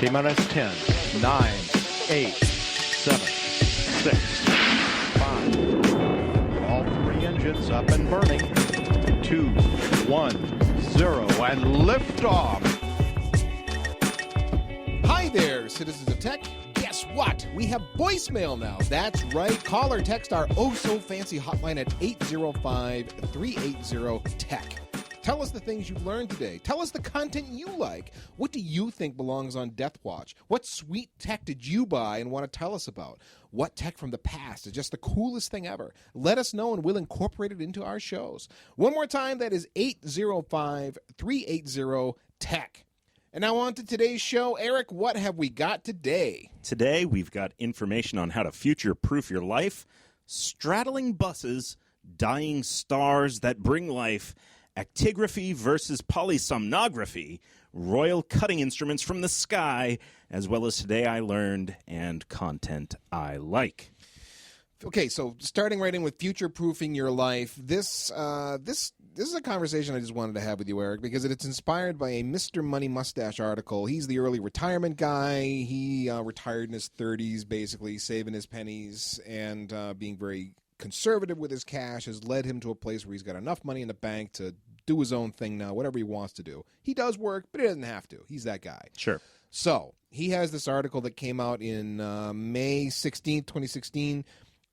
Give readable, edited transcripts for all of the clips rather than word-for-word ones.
T-minus 10, 9, 8, 7, 6, 5. All three engines up and burning. 2, 1, 0, and liftoff. Hi there, citizens of tech. Guess what? We have voicemail now. That's right. Call or text our oh-so-fancy hotline at 805-380-TECH. Tell us the things you learned today. Tell us the content you like. What do you think belongs on Death Watch? What sweet tech did you buy and want to tell us about? What tech from the past is just the coolest thing ever? Let us know and we'll incorporate it into our shows. One more time, that is 805-380-TECH. And now on to today's show. Eric, what have we got today? Today, we've got information on how to future-proof your life, straddling buses, dying stars that bring life, actigraphy versus polysomnography, royal cutting instruments from the sky, as well as Today I Learned and content I like. Okay, so starting right in with future-proofing your life, this is a conversation I just wanted to have with you, Eric, because it's inspired by a Mr. Money Mustache article. He's the early retirement guy. He retired in his 30s, basically, saving his pennies and being very conservative with his cash has led him to a place where he's got enough money in the bank to do his own thing now, whatever he wants to do. He does work, but he doesn't have to. He's that guy. Sure. So he has this article that came out in May 16th, 2016,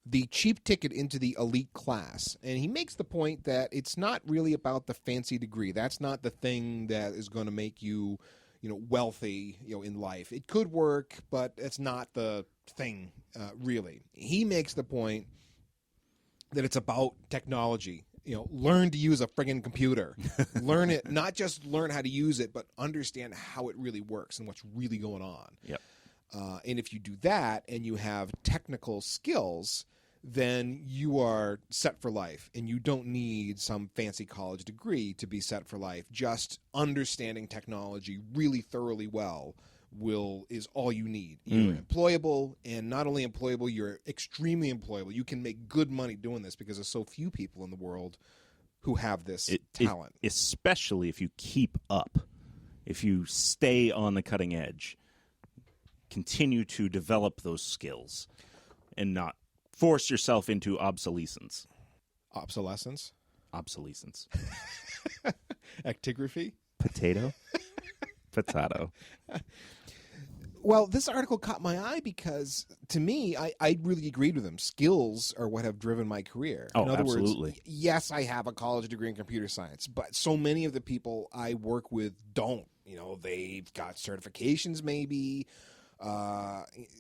The Cheap Ticket into the Elite Class. And he makes the point that it's not really about the fancy degree. That's not the thing that is going to make you, wealthy, in life. It could work, but it's not the thing, really. He makes the point that it's about technology. Learn to use a friggin' computer. Learn it, not just learn how to use it, but understand how it really works and what's really going on. Yep. And if you do that and you have technical skills, then you are set for life. And you don't need some fancy college degree to be set for life. Just understanding technology really thoroughly well is all you need. You're employable, and not only employable, you're extremely employable. You can make good money doing this because there's so few people in the world who have this talent. Especially if you keep up, if you stay on the cutting edge, continue to develop those skills and not force yourself into obsolescence. Obsolescence? Obsolescence. Actigraphy? Potato? Potato. Well, this article caught my eye because, to me, I really agreed with him. Skills are what have driven my career. Oh, in other absolutely. words, yes, I have a college degree in computer science, but so many of the people I work with don't. They've got certifications maybe,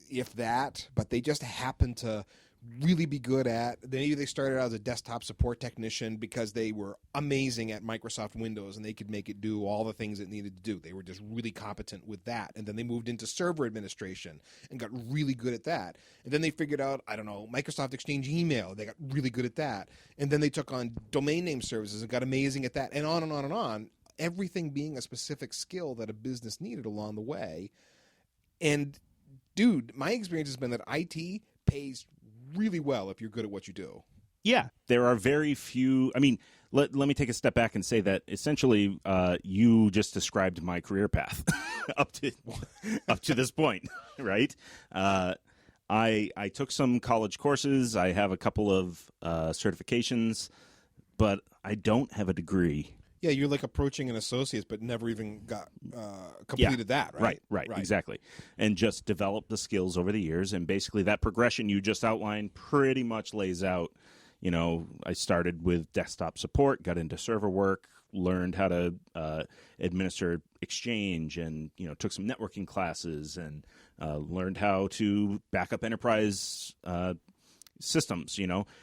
if that, but they just happen to really be good at. Maybe they started out as a desktop support technician because they were amazing at Microsoft Windows and they could make it do all the things it needed to do. They were just really competent with that. And then they moved into server administration and got really good at that. And then they figured out, Microsoft Exchange email. They got really good at that. And then they took on domain name services and got amazing at that, and on and on and on. Everything being a specific skill that a business needed along the way. And, dude, my experience has been that IT pays really well if you're good at what you do. Yeah, there are very few. I mean, let me take a step back and say that essentially you just described my career path up to this point, right? I took some college courses. I have a couple of certifications, but I don't have a degree. Yeah, you're like approaching an associate's, but never even got completed that, right? Right, exactly. And just developed the skills over the years. And basically that progression you just outlined pretty much lays out, I started with desktop support, got into server work, learned how to administer Exchange, and, took some networking classes, and learned how to back up enterprise systems,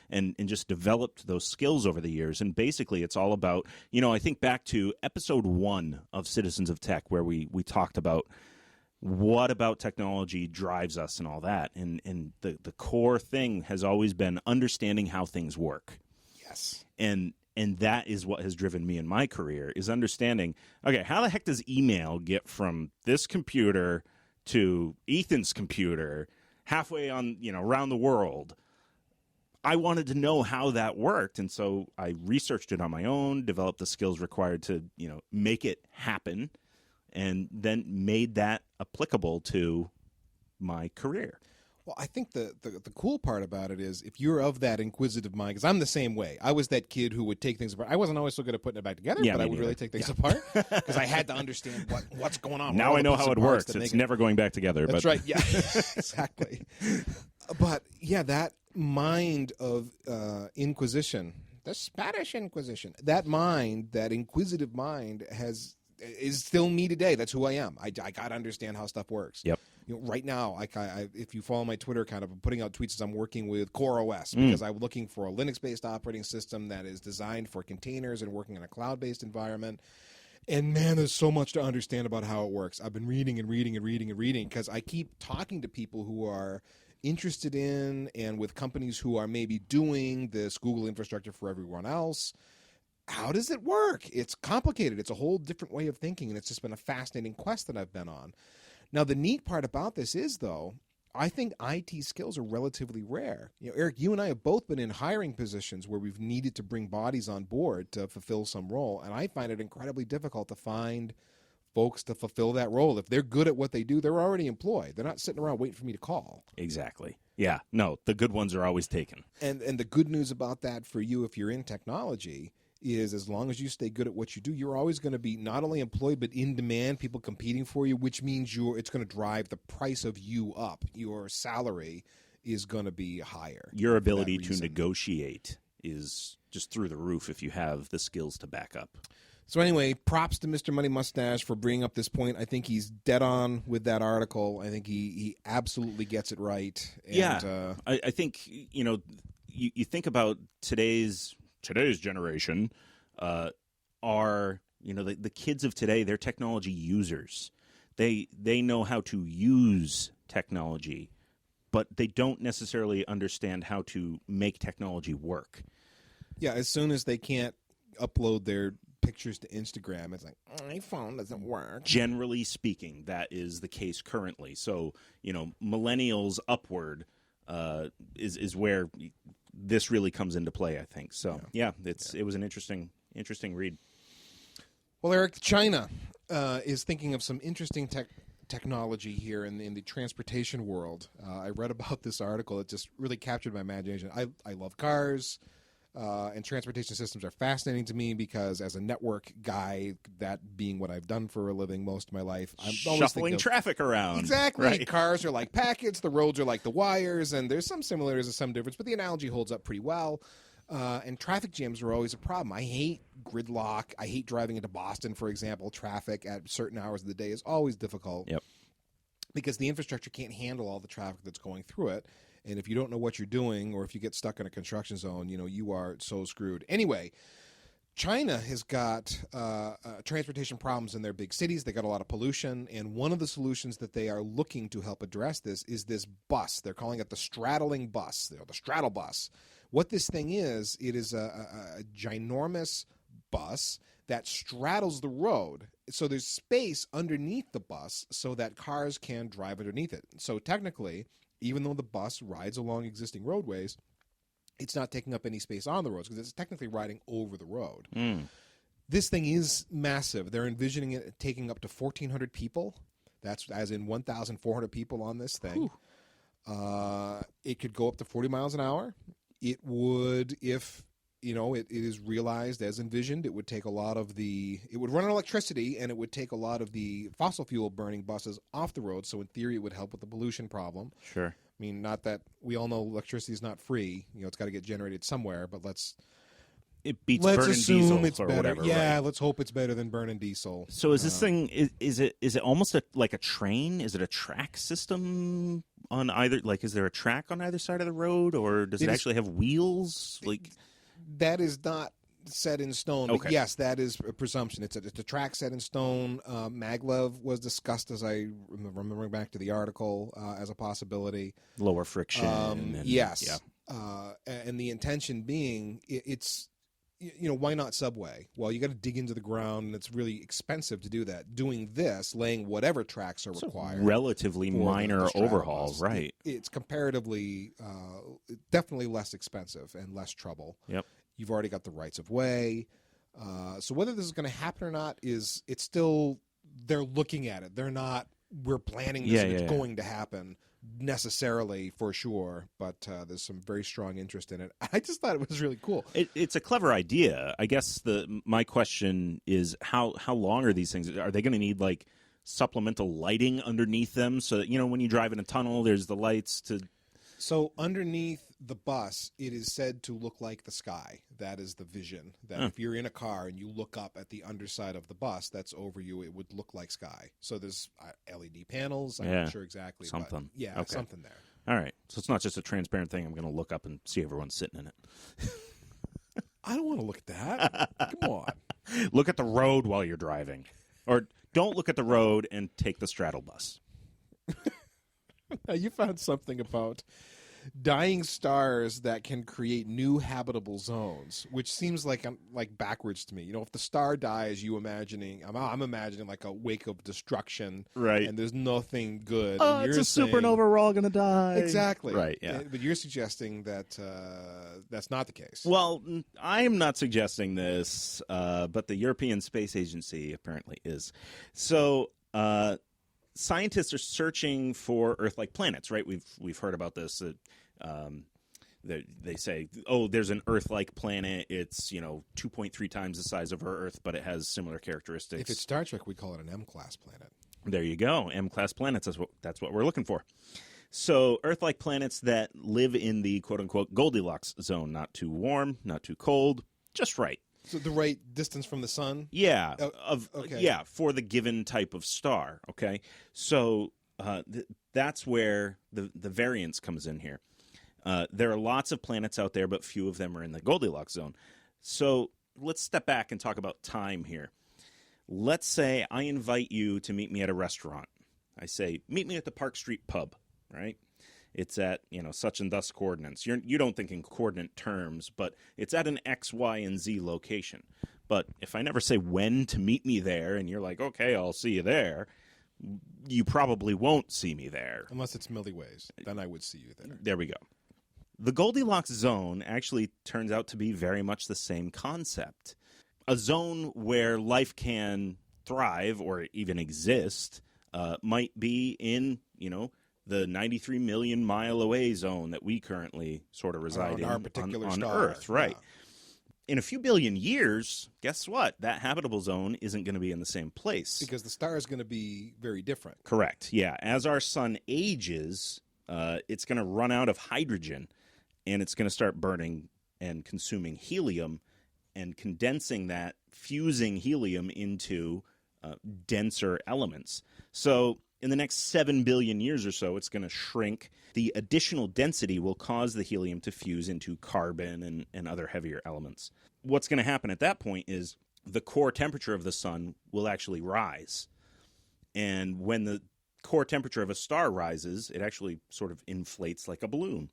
and just developed those skills over the years. And basically it's all about, I think back to episode 1 of Citizens of Tech, where we talked about what about technology drives us and all that. And the core thing has always been understanding how things work. Yes. And that is what has driven me in my career, is understanding, okay, how the heck does email get from this computer to Ethan's computer halfway on, around the world? I wanted to know how that worked, and so I researched it on my own, developed the skills required to, make it happen, and then made that applicable to my career. Well, I think the cool part about it is if you're of that inquisitive mind, because I'm the same way. I was that kid who would take things apart. I wasn't always so good at putting it back together, Yeah, but me I would neither. really take things apart because I had to understand what's going on. Now I know how it works. It's never going back together. That's but... right. Yeah, exactly. But yeah, that mind of Inquisition, the Spanish Inquisition, that mind, that inquisitive mind is still me today. That's who I am. I got to understand how stuff works. Yep. Right now, if you follow my Twitter account, I'm putting out tweets as I'm working with Core OS because I'm looking for a Linux-based operating system that is designed for containers and working in a cloud-based environment. And man, there's so much to understand about how it works. I've been reading because I keep talking to people who are interested in and with companies who are maybe doing this Google infrastructure for everyone else. How does it work? It's complicated. It's a whole different way of thinking, and it's just been a fascinating quest that I've been on. Now, the neat part about this is, though, I think IT skills are relatively rare. Eric, you and I have both been in hiring positions where we've needed to bring bodies on board to fulfill some role, and I find it incredibly difficult to find folks to fulfill that role. If they're good at what they do, they're already employed. They're not sitting around waiting for me to call. Exactly. Yeah. No, the good ones are always taken. And the good news about that for you, if you're in technology, is as long as you stay good at what you do, you're always going to be not only employed but in demand, people competing for you, which means it's going to drive the price of you up. Your salary is going to be higher. Your ability to negotiate is just through the roof if you have the skills to back up. So anyway, props to Mr. Money Mustache for bringing up this point. I think he's dead on with that article. I think he absolutely gets it right. And, I think, you think about today's generation are, the kids of today, they're technology users. They know how to use technology, but they don't necessarily understand how to make technology work. Yeah, as soon as they can't upload their pictures to Instagram, it's like, my phone doesn't work. Generally speaking, that is the case currently. So, millennials upward is where this really comes into play, I think. So, it was an interesting read. Well, Eric, China is thinking of some interesting technology here in the transportation world. I read about this article. It just really captured my imagination. I love cars, and transportation systems are fascinating to me because as a network guy, that being what I've done for a living most of my life, I'm always shuffling traffic around. Exactly. Right. Cars are like packets, the roads are like the wires, and there's some similarities and some difference, but the analogy holds up pretty well. And traffic jams are always a problem. I hate gridlock. I hate driving into Boston, for example. Traffic at certain hours of the day is always difficult. Yep. Because the infrastructure can't handle all the traffic that's going through it. And if you don't know what you're doing, or if you get stuck in a construction zone, you are so screwed. Anyway, China has got transportation problems in their big cities. They got a lot of pollution. And one of the solutions that they are looking to help address this is this bus. They're calling it the straddling bus, the straddle bus. What this thing is, it is a ginormous bus that straddles the road. So there's space underneath the bus so that cars can drive underneath it. So technically, even though the bus rides along existing roadways, it's not taking up any space on the roads because it's technically riding over the road. This thing is massive. They're envisioning it taking up to 1,400 people. That's as in 1,400 people on this thing. It could go up to 40 miles an hour. It would, if it is realized as envisioned, it would take a lot of it would run on electricity, and it would take a lot of the fossil fuel burning buses off the road. So in theory, it would help with the pollution problem. Sure. I mean, not that we all know electricity is not free. It's got to get generated somewhere, but it beats let's burning assume diesel it's or better. whatever. Yeah, right? let's hope it's better than burning diesel. So is this thing is it almost like a train? Is it a track system on either? Like, is there a track on either side of the road, or does it actually have wheels? Like, that is not set in stone. Okay. But yes, that is a presumption. It's a track set in stone. Maglev was discussed, as I remembering back to the article, as a possibility. Lower friction. Yes. Yeah. And the intention being, it's why not subway? Well, you got to dig into the ground, and it's really expensive to do that. Doing this, laying whatever tracks are required, relatively minor the straddle overhaul, bus, right? It's comparatively, definitely less expensive and less trouble. Yep. You've already got the rights of way. So whether this is going to happen or not it's still they're looking at it. They're not, we're planning this and it's going to happen necessarily for sure, but there's some very strong interest in it. I just thought it was really cool. It's a clever idea. I guess my question is how long are these things? Are they going to need like supplemental lighting underneath them so that, when you drive in a tunnel, there's the lights to... So underneath the bus, it is said to look like the sky. That is the vision. That if you're in a car and you look up at the underside of the bus that's over you, it would look like sky. So there's LED panels. I'm not sure exactly. Something. But something there. All right. So it's not just a transparent thing. I'm going to look up and see everyone sitting in it. I don't want to look at that. Come on. Look at the road while you're driving. Or don't look at the road and take the straddle bus. Now, you found something about dying stars that can create new habitable zones, which seems like backwards to me. If the star dies, I'm imagining like a wake of destruction, right? And there's nothing good. Oh, it's a supernova. We're all gonna die. Exactly. Right. Yeah. But you're suggesting that that's not the case. Well, I am not suggesting this, but the European Space Agency apparently is. So. Scientists are searching for Earth-like planets, right? We've heard about this. They say, there's an Earth-like planet. It's 2.3 times the size of our Earth, but it has similar characteristics. If it's Star Trek, we call it an M-class planet. There you go, M-class planets. That's what we're looking for. So Earth-like planets that live in the quote-unquote Goldilocks zone, not too warm, not too cold, just right. So the right distance from the sun? Yeah. Okay. For the given type of star. Okay. So that's where the variance comes in here. There are lots of planets out there, but few of them are in the Goldilocks zone. So let's step back and talk about time here. Let's say I invite you to meet me at a restaurant. I say, meet me at the Park Street Pub, right? It's at, such and thus coordinates. You don't think in coordinate terms, but it's at an X, Y, and Z location. But if I never say when to meet me there, and you're like, okay, I'll see you there, you probably won't see me there. Unless it's milliways. Then I would see you there. There we go. The Goldilocks zone actually turns out to be very much the same concept. A zone where life can thrive or even exist might be in, the 93 million mile away zone that we currently sort of reside in our particular on star. Earth, right? Yeah. In a few billion years, guess what? That habitable zone isn't going to be in the same place. Because the star is going to be very different. Correct, yeah. As our sun ages, it's going to run out of hydrogen, and it's going to start burning and consuming helium and condensing that, fusing helium into denser elements. So in the next 7 billion years or so, it's going to shrink. The additional density will cause the helium to fuse into carbon and other heavier elements. What's going to happen at that point is the core temperature of the sun will actually rise. And when the core temperature of a star rises, it actually sort of inflates like a balloon.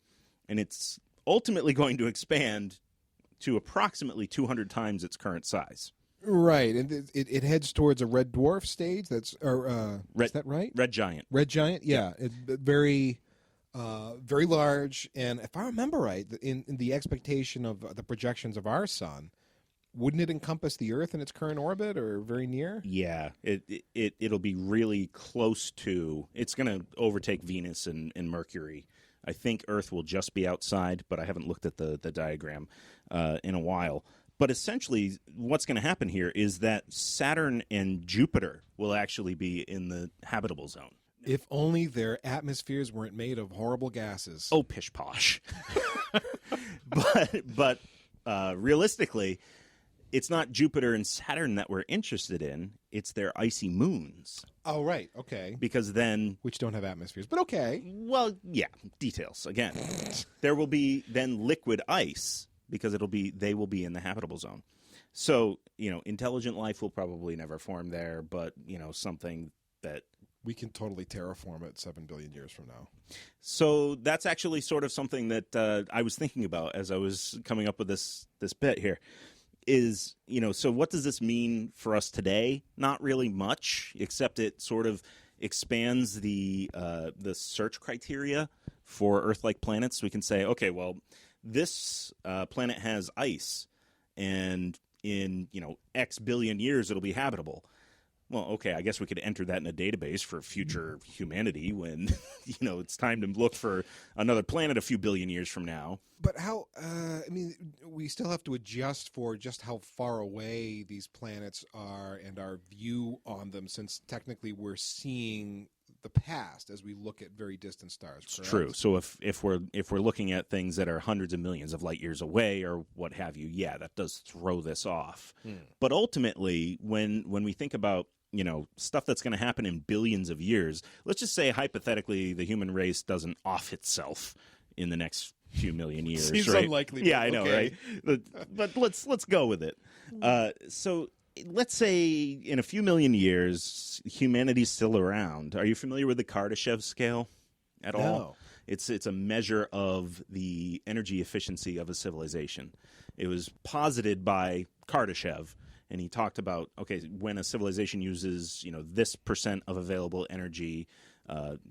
And it's ultimately going to expand to approximately 200 times its current size. Right, and it heads towards a red dwarf stage. Is that right? Red giant. Red giant, yeah. It's very, very large. And if I remember right, in the expectation of the projections of our sun, wouldn't it encompass the Earth in its current orbit or very near? Yeah, it'll be really close to. It's going to overtake Venus and Mercury. I think Earth will just be outside, but I haven't looked at the diagram in a while. But essentially, what's going to happen here is that Saturn and Jupiter will actually be in the habitable zone. If only their atmospheres weren't made of horrible gases. Oh, pish posh. but realistically, it's not Jupiter and Saturn that we're interested in. It's their icy moons. Oh, right. Okay. Because then... Which don't have atmospheres, but okay. Well, yeah, details. Again, there will be then liquid ice because they will be in the habitable zone. So, intelligent life will probably never form there, but, something that... We can totally terraform it 7 billion years from now. So that's actually sort of something that I was thinking about as I was coming up with this bit here. Is, so what does this mean for us today? Not really much, except it sort of expands the search criteria for Earth-like planets. We can say, okay, well, this planet has ice, and in X billion years it'll be habitable. Well, okay, I guess we could enter that in a database for future humanity when, it's time to look for another planet a few billion years from now. But how, we still have to adjust for just how far away these planets are and our view on them, since technically we're seeing the past as we look at very distant stars. It's correct? true. So if we're looking at things that are hundreds of millions of light years away or what have you, yeah, that does throw this off. But ultimately, when we think about stuff that's going to happen in billions of years, let's just say hypothetically the human race doesn't off itself in the next few million years. Seems right? unlikely. Yeah, I know, okay. right? But let's go with it. So let's say in a few million years, humanity's still around. Are you familiar with the Kardashev scale at all? No. It's a measure of the energy efficiency of a civilization. It was posited by Kardashev, and he talked about, okay, when a civilization uses, this percent of available energy,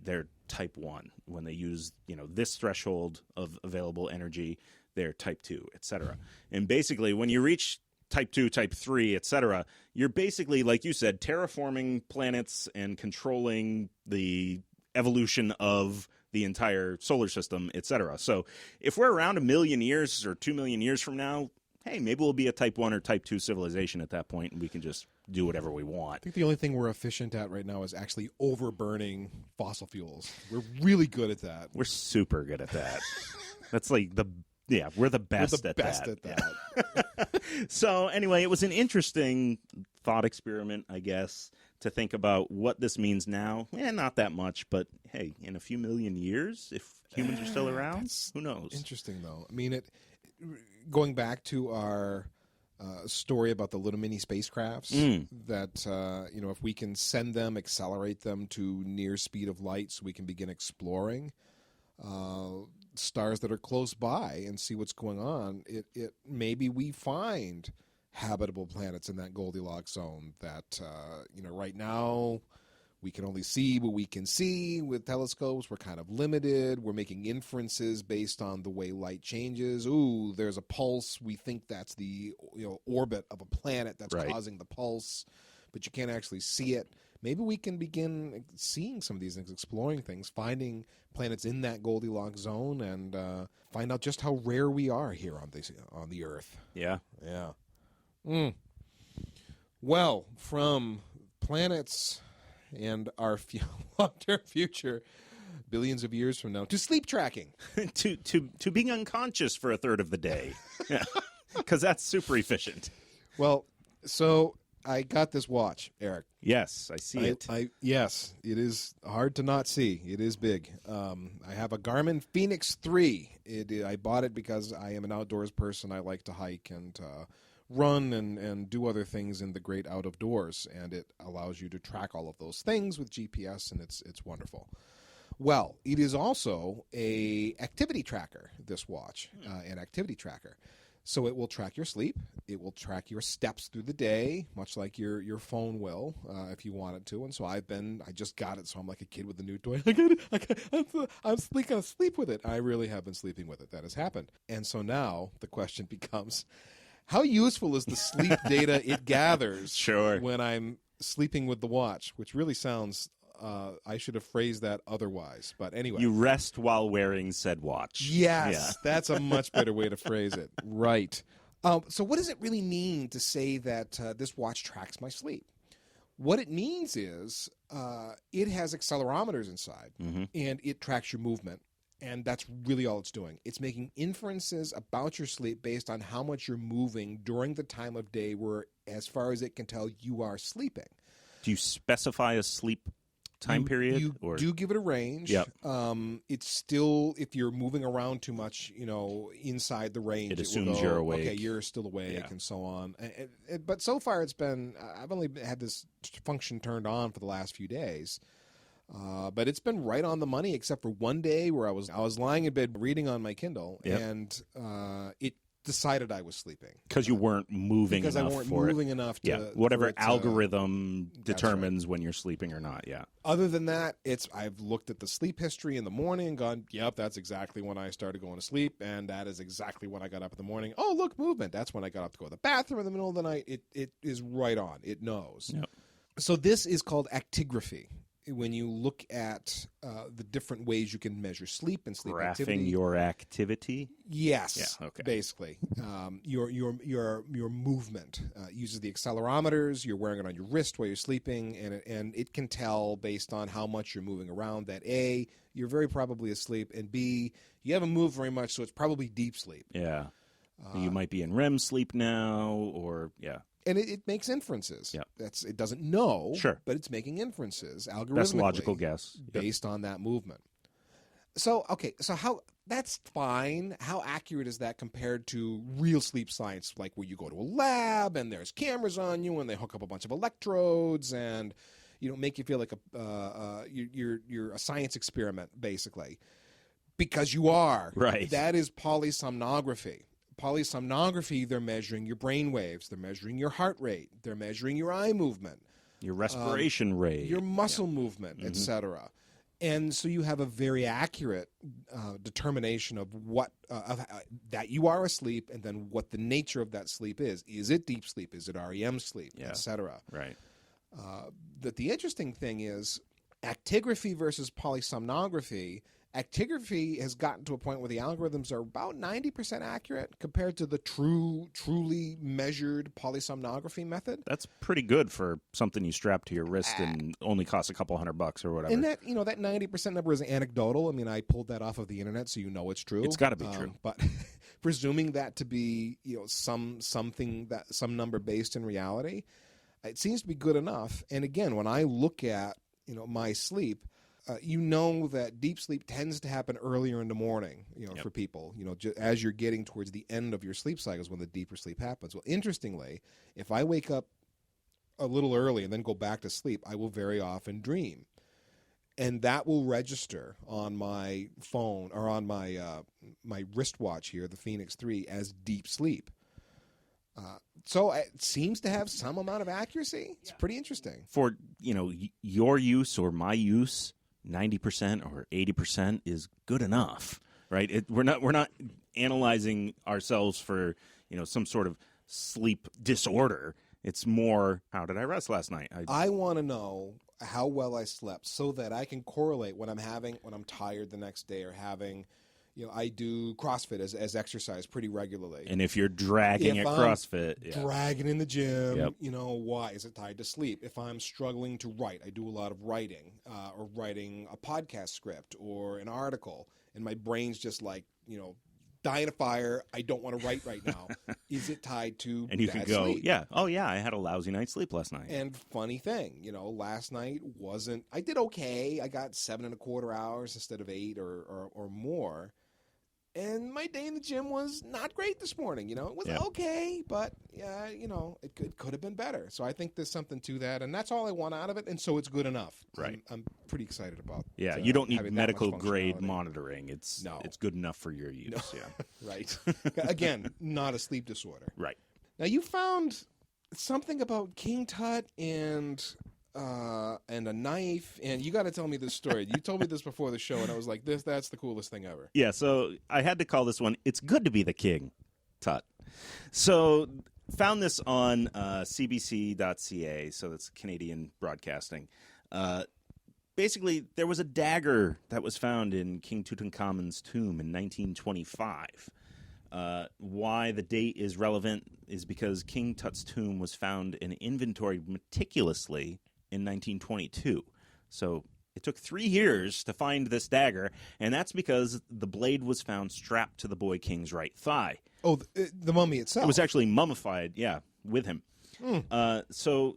they're type 1. When they use, this threshold of available energy, they're type 2, et cetera. And basically, when you reach type 2, type 3, et cetera, you're basically, like you said, terraforming planets and controlling the evolution of the entire solar system, et cetera. So if we're around 1 million years or 2 million years from now, hey, maybe we'll be a type 1 or type 2 civilization at that point, and we can just do whatever we want. I think the only thing we're efficient at right now is actually overburning fossil fuels. We're really good at that. We're super good at that. That's like we're the best at that. Yeah. So anyway, it was an interesting thought experiment, I guess, to think about what this means now. Not that much, but hey, in a few million years, if humans are still around, who knows? Interesting, though. I mean, going back to our story about the little mini spacecrafts, that if we can send them, accelerate them to near speed of light, so we can begin exploring stars that are close by and see what's going on. It maybe we find habitable planets in that Goldilocks zone that right now we can only see what we can see with telescopes. We're kind of limited. We're making inferences based on the way light changes. Ooh, there's a pulse. We think that's the orbit of a planet that's right. causing the pulse, but you can't actually see it. Maybe we can begin seeing some of these things, exploring things, finding planets in that Goldilocks zone, and find out just how rare we are here on the Earth. Yeah. Yeah. Well, from planets and our long-term future, billions of years from now, to sleep tracking, to being unconscious for a third of the day, because that's super efficient. Well, so I got this watch, Eric. Yes, I see it. Yes, it is hard to not see. It is big. I have a Garmin Fenix 3. I bought it because I am an outdoors person. I like to hike and run and do other things in the great out of doors, and it allows you to track all of those things with GPS, and it's wonderful. Well, it is also a activity tracker, this watch, an activity tracker. So it will track your sleep. It will track your steps through the day, much like your phone will, if you want it to. And so I just got it, so I'm like a kid with a new toy. I'm going to sleep with it. I really have been sleeping with it. That has happened. And so now the question becomes, how useful is the sleep data it gathers when I'm sleeping with the watch, which really sounds... I should have phrased that otherwise, but anyway. You rest while wearing said watch. Yes, that's a much better way to phrase it. Right. So what does it really mean to say that this watch tracks my sleep? What it means is it has accelerometers inside, and it tracks your movement, and that's really all it's doing. It's making inferences about your sleep based on how much you're moving during the time of day where, as far as it can tell, you are sleeping. Do you specify a sleep time period? You do give it a range. Yep. It's still, if you're moving around too much, inside the range, it assumes you're awake. Okay, you're still awake, and so on. But so far, I've only had this function turned on for the last few days. But it's been right on the money, except for one day where I was lying in bed reading on my Kindle, and it decided I was sleeping because you weren't moving enough. Because I weren't moving enough to whatever algorithm determines when you're sleeping or not. Yeah. Other than that, I've looked at the sleep history in the morning and gone, yep, that's exactly when I started going to sleep, and that is exactly when I got up in the morning. Oh, look, movement. That's when I got up to go to the bathroom in the middle of the night. It is right on. It knows. Yep. So this is called actigraphy. When you look at the different ways you can measure sleep and sleep activity. Graphing your activity? Yes, Yeah, okay. basically. Your movement uses the accelerometers. You're wearing it on your wrist while you're sleeping, and it can tell based on how much you're moving around that A, you're very probably asleep, and B, you haven't moved very much, so it's probably deep sleep. Yeah. You might be in REM sleep now, or, yeah. And it makes inferences. Yeah. It doesn't know, Sure. but it's making inferences algorithmically. Best logical guess. Based on that movement. So, okay, so that's fine. How accurate is that compared to real sleep science, like where you go to a lab and there's cameras on you and they hook up a bunch of electrodes and make you feel like you're a science experiment, basically, because you are. Right. That is polysomnography. Polysomnography, they're measuring your brain waves, they're measuring your heart rate, they're measuring your eye movement, Your respiration rate. your muscle movement, etc. And so you have a very accurate determination of what that you are asleep, and then what the nature of that sleep is. Is it deep sleep? Is it REM sleep, etc.? Right. That the interesting thing is actigraphy versus polysomnography. Actigraphy has gotten to a point where the algorithms are about 90% accurate compared to the truly measured polysomnography method. That's pretty good for something you strap to your wrist and only costs a couple $100 or whatever. And that that 90% number is anecdotal. I mean, I pulled that off of the internet, so it's true. It's got to be true. But presuming that to be some number based in reality, it seems to be good enough. And again, when I look at my sleep. That deep sleep tends to happen earlier in the morning, for people, as you're getting towards the end of your sleep cycles when the deeper sleep happens. Well, interestingly, if I wake up a little early and then go back to sleep, I will very often dream. And that will register on my phone or on my my wristwatch here, the Phoenix 3, as deep sleep. So it seems to have some amount of accuracy. It's pretty interesting. For, your use or my use, 90% or 80% is good enough, right? We're not analyzing ourselves for, some sort of sleep disorder. It's more, how did I rest last night? I want to know how well I slept so that I can correlate when I'm tired the next day or having, I do CrossFit as exercise pretty regularly. And if you're dragging at CrossFit, dragging in the gym, Yep. Why is it tied to sleep? If I'm struggling to write, I do a lot of writing, or writing a podcast script or an article, and my brain's just like, dying of fire. I don't want to write right now. Is it tied to and you bad could go, sleep? yeah, oh yeah, I had a lousy night's sleep last night. And funny thing, last night I did okay. I got 7.25 hours instead of 8 or more. And my day in the gym was not great this morning. It was okay, but it could have been better. So I think there's something to that, and that's all I want out of it. And so it's good enough. Right. I'm pretty excited about. Yeah, you don't need having that medical much grade functionality. monitoring. It's good enough for your use. Yeah. Right. Again, not a sleep disorder. Right. Now you found something about King Tut and a knife, and you got to tell me this story. You told me this before the show, and I was like, that's the coolest thing ever. Yeah, so I had to call this one, It's Good to Be the King Tut. So found this on cbc.ca, so that's Canadian Broadcasting. Basically, there was a dagger that was found in King Tutankhamun's tomb in 1925. Why the date is relevant is because King Tut's tomb was found and inventoried meticulously in 1922. So it took 3 years to find this dagger, and that's because the blade was found strapped to the boy king's right thigh. Oh, the mummy itself. It was actually mummified, with him. So,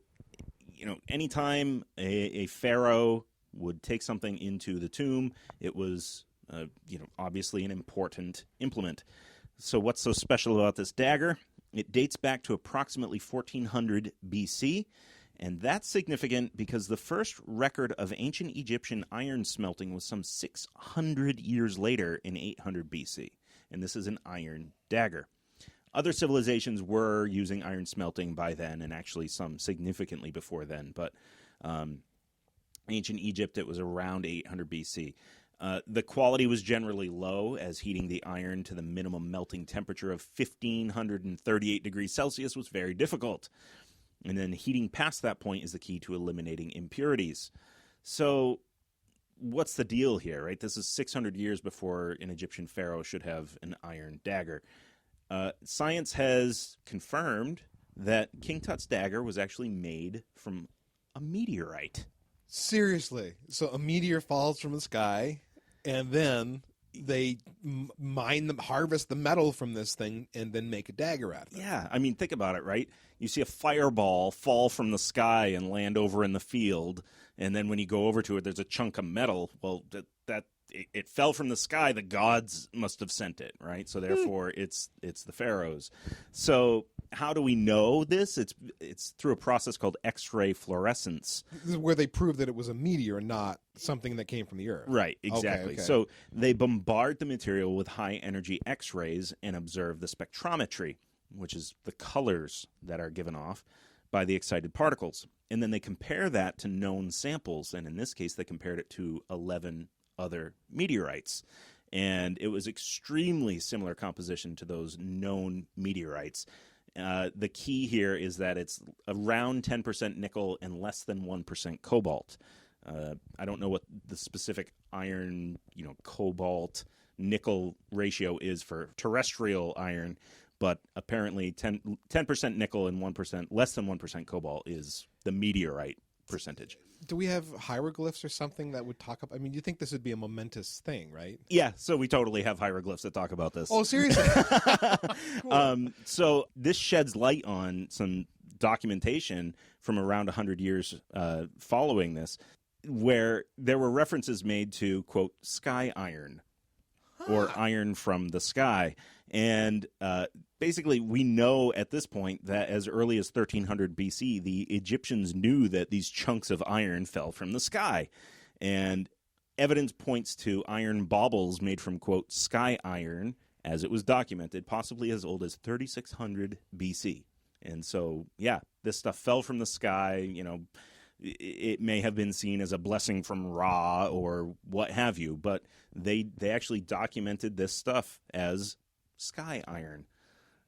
anytime a pharaoh would take something into the tomb, it was, obviously an important implement. So what's so special about this dagger? It dates back to approximately 1400 BC, and that's significant because the first record of ancient Egyptian iron smelting was some 600 years later in 800 BC, and this is an iron dagger. Other civilizations were using iron smelting by then, and actually some significantly before then, but ancient Egypt, it was around 800 BC. The quality was generally low, as heating the iron to the minimum melting temperature of 1,538 degrees Celsius was very difficult. And then heating past that point is the key to eliminating impurities. So what's the deal here, right? This is 600 years before an Egyptian pharaoh should have an iron dagger. Science has confirmed that King Tut's dagger was actually made from a meteorite. Seriously. So a meteor falls from the sky, and then they harvest the metal from this thing, and then make a dagger out of it. Yeah, I mean, think about it, right? You see a fireball fall from the sky and land over in the field, and then when you go over to it, there's a chunk of metal. Well, it fell from the sky. The gods must have sent it, right? So therefore, it's the pharaohs. So how do we know this? It's through a process called X-ray fluorescence. This is where they prove that it was a meteor, not something that came from the Earth. Right, exactly. Okay. So they bombard the material with high-energy X-rays and observe the spectrometry, which is the colors that are given off by the excited particles. And then they compare that to known samples, and in this case, they compared it to 11 other meteorites. And it was extremely similar composition to those known meteorites. The key here is that it's around 10% nickel and less than 1% cobalt. I don't know what the specific iron, cobalt, nickel ratio is for terrestrial iron, but apparently 10% nickel and less than 1% cobalt is the meteorite percentage. Do we have hieroglyphs or something that would talk about? I mean, you think this would be a momentous thing, right? Yeah, so we totally have hieroglyphs that talk about this. Oh, seriously? Cool. So this sheds light on some documentation from around 100 years following this, where there were references made to, quote, sky iron, or iron from the sky. And basically, we know at this point that as early as 1300 BC, the Egyptians knew that these chunks of iron fell from the sky. And evidence points to iron baubles made from, quote, sky iron, as it was documented, possibly as old as 3600 BC. And so, yeah, this stuff fell from the sky. It may have been seen as a blessing from Ra or what have you, but they actually documented this stuff as sky iron,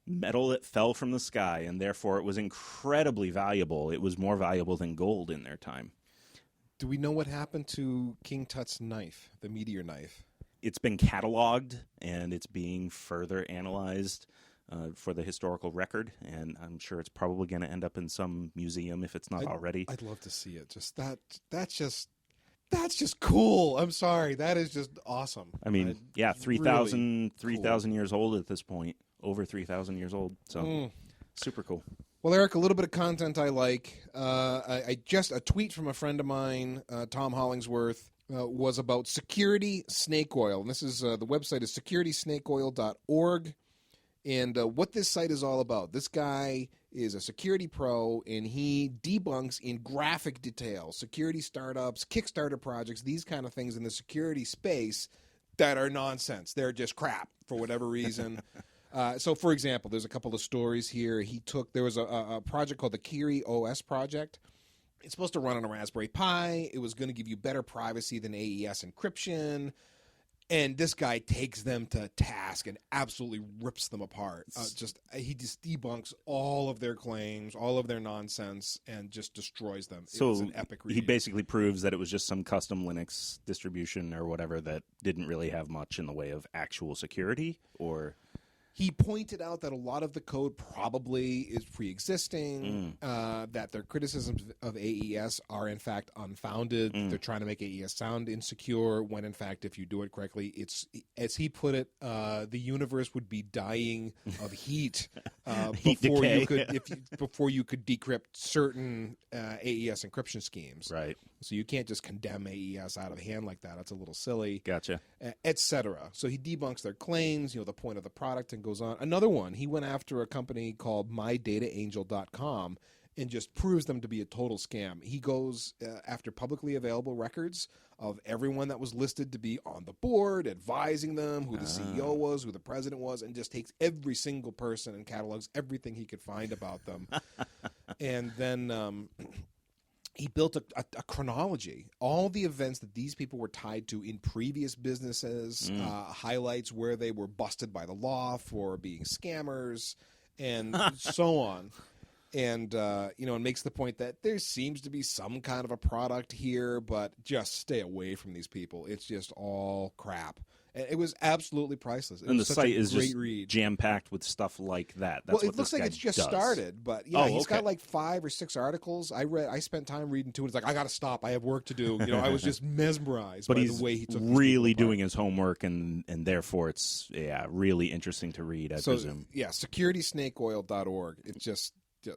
metal that fell from the sky, and therefore it was incredibly valuable. It was more valuable than gold in their time. Do we know what happened to King Tut's knife, the meteor knife? It's been cataloged, and it's being further analyzed for the historical record, and I'm sure it's probably going to end up in some museum if it's not already. I'd love to see it. That's just cool. I'm sorry. That is just awesome. I mean, 3,000 years old at this point. Over 3,000 years old. So, super cool. Well, Eric, a little bit of content I like. I just a tweet from a friend of mine, Tom Hollingsworth, was about security snake oil. And this is the website is securitysnakeoil.org. And what this site is all about, this guy is a security pro, and he debunks in graphic detail security startups, Kickstarter projects, these kind of things in the security space that are nonsense. They're just crap for whatever reason. So, for example, there's a couple of stories here. There was a project called the Kiri OS project. It's supposed to run on a Raspberry Pi. It was going to give you better privacy than AES encryption. And this guy takes them to task and absolutely rips them apart. He just debunks all of their claims, all of their nonsense, and just destroys them. So it was an epic read. He basically proves that it was just some custom Linux distribution or whatever that didn't really have much in the way of actual security, or... He pointed out that a lot of the code probably is pre-existing, that their criticisms of AES are, in fact, unfounded. They're trying to make AES sound insecure when, in fact, if you do it correctly, it's, as he put it, the universe would be dying of heat, before you could decrypt certain AES encryption schemes. Right. So you can't just condemn AES out of hand like that. That's a little silly. Gotcha. Etc. So he debunks their claims, the point of the product, and goes on. Another one, he went after a company called MyDataAngel.com and just proves them to be a total scam. He goes after publicly available records of everyone that was listed to be on the board, advising them, who the CEO was, who the president was, and just takes every single person and catalogs everything he could find about them. And then... he built a chronology, all the events that these people were tied to in previous businesses, highlights where they were busted by the law for being scammers, and so on. And, it makes the point that there seems to be some kind of a product here, but just stay away from these people. It's just all crap. And it was absolutely priceless. It And the was such site a is great just read. jam-packed with stuff like that. That's Well, what it looks this like guy it's just does. started, but yeah, he's okay. got like 5 or 6 articles. I spent time reading 2, and it's like, I got to stop. I have work to do. I was just mesmerized But by he's the way he took really these people doing his homework, and therefore it's really interesting to read, I presume. Yeah, securitysnakeoil.org. It's just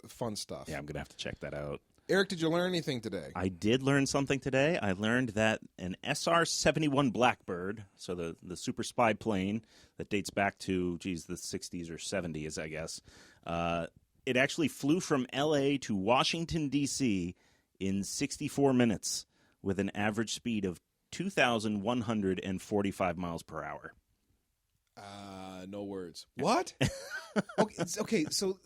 fun stuff. Yeah, I'm going to have to check that out. Eric, did you learn anything today? I did learn something today. I learned that an SR-71 Blackbird, so the super spy plane that dates back to, the 60s or 70s, I guess, it actually flew from L.A. to Washington, D.C. in 64 minutes with an average speed of 2,145 miles per hour. No words. What? Okay, so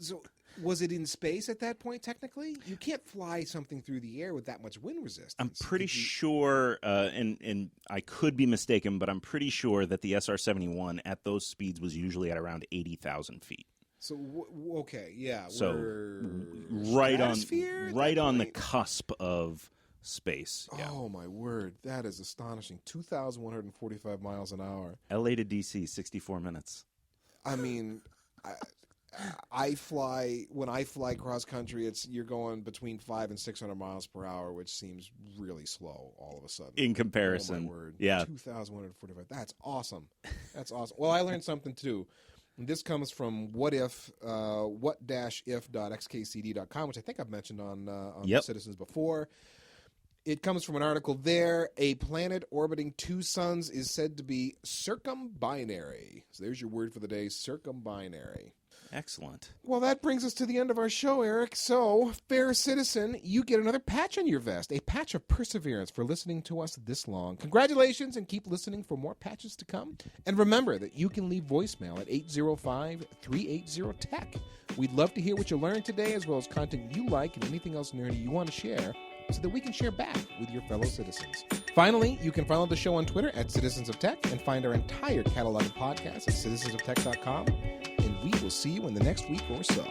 was it in space at that point, technically? You can't fly something through the air with that much wind resistance. I'm pretty sure, and I could be mistaken, but I'm pretty sure that the SR-71 at those speeds was usually at around 80,000 feet. So, okay, yeah. So right on the cusp of space. Yeah. Oh, my word. That is astonishing. 2,145 miles an hour. L.A. to D.C., 64 minutes. I mean... when I fly cross country, you're going between 500 and 600 miles per hour, which seems really slow all of a sudden. In comparison. Oh, my word. Yeah. 2,145. That's awesome. That's awesome. Well, I learned something too. And this comes from what-if.xkcd.com, which I think I've mentioned on Citizens before. It comes from an article there. A planet orbiting 2 suns is said to be circumbinary. So there's your word for the day, circumbinary. Excellent. Well, that brings us to the end of our show, Eric. So, fair citizen, you get another patch on your vest, a patch of perseverance for listening to us this long. Congratulations, and keep listening for more patches to come. And remember that you can leave voicemail at 805-380-TECH. We'd love to hear what you learned today, as well as content you like and anything else nerdy you want to share, so that we can share back with your fellow citizens. Finally, you can follow the show on Twitter at Citizens of Tech and find our entire catalog of podcasts at citizensoftech.com. And we will see you in the next week or so.